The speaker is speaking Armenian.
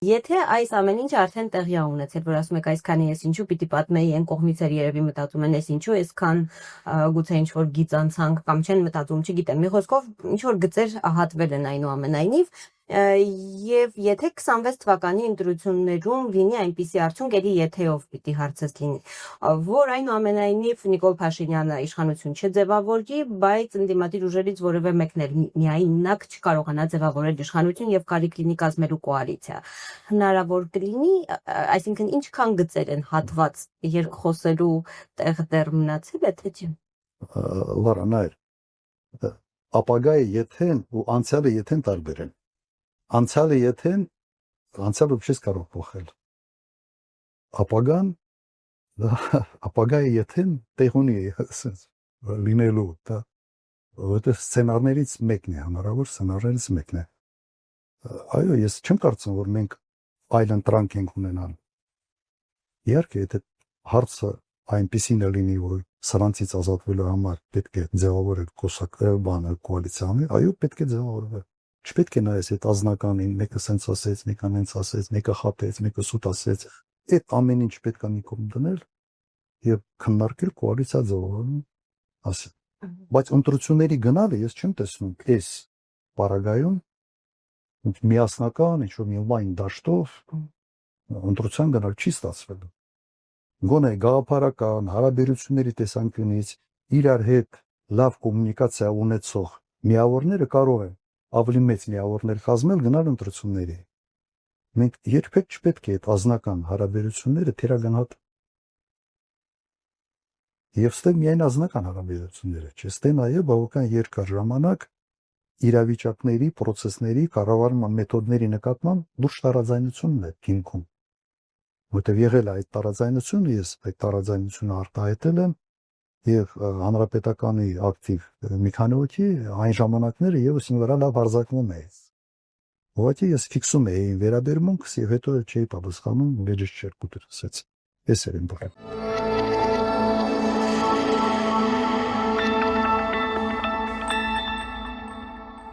Եթե այս ամեն ինչ արդեն տեղի ա ունեցել, որ ասում եք այսքանի ես ինչու պիտի պատմեի, այն կողմից էր երևի մտածում են, ես ինչու այսքան գուցե ինչ որ գիծանցանք կամ չեն մտածում, չգիտեմ, մի խոսքով ինչ որ գծեր հատվել են այնուամենայնիվ, եւ եթե 26 թվականի ընտրություններում լինի այնպիսի արդյունք, ելի եթեով պիտի հարցս լինի, որ այնուամենայնիվ Նիկոլ Փաշինյանը իշխանություն չձևավորի, բայց ընդդիմադիր ուժերից որևէ մեկն էլ միայնակ չկարողանա ձևավորել իշխանություն եւ կարիք լինի կազմելու կոալիցիա, հնարավոր կլինի, այսինքն ինչքան գծեր են հատված երկխոսելու տեղ դեռ մնացել է, թե չէ։ Լարա, նայր, ապագայի եթեն ու անցյալը եթեն տարբեր են։ Անցյալը եթեն, անցյալը չես կարող փոխել։ Ապագայի եթեն տեղ ունի լինելու, դա որտեղ սցենարներից մեկն է, հնարավոր սցենարներից մեկն է։ Այո, ես չեմ կարծում, որ մենք այլ ընտրանք ենք ունենալ։ Իհարկե, եթե հարցը այնպեսին է լինի, որ սրանցից ազատվելու համար պետք է ձևավորել կոալիցիան, այո, պետք է ձևավորվել։ Չպետք է նայես այդ ազնականին, մեկը սենց ասեց, մեկը նենց ասեց, մեկը խաբեց, մեկը սուտ ասեց, այդ ամեն ինչ պետք է մի կողմ դնել եւ քննարկել կոալիցիա ձևավորում ասել։ Բայց ընտրությունների գնալը ես չեմ տեսնում այս պարագայում միասնական ինչ-որ մի լայն դաշտով ընտրության գնալ չի ստացվել։ Գոնե գաղափարական հարաբերությունների տեսանկյունից իրար հետ լավ կոմունիկացիա ունեցող միավորները կարող են ավելի մեծ միավորներ կազմել գնալ ընտրությունների։ Մենք երբեք չպետք է այդ ազնական հարաբերությունները թերագնահատել։ Եվ ստե միայն ազնական հարաբերությունները չէ, ստե նաև բավական երկար ժամանակ իրավիճակների, պրոցեսների, կառավարման մեթոդների նկատմամբ լուրջ տարաձայնությունն է հիմքում։ Որտեղ եղել է այդ տարաձայնությունը, ես այդ տարաձայնությունը արտահայտել եմ եւ հանրապետականի ակտիվ մի քանի հոգի այն ժամանակները եւս ինձ վրա լավ արձակվում է։ Ուղղակի ես ֆիքսում էի վերաբերմունքս եւ հետո չէի պատասխանում, վերջ չէր կուտր ասեց։ Էս էր իմ բանը։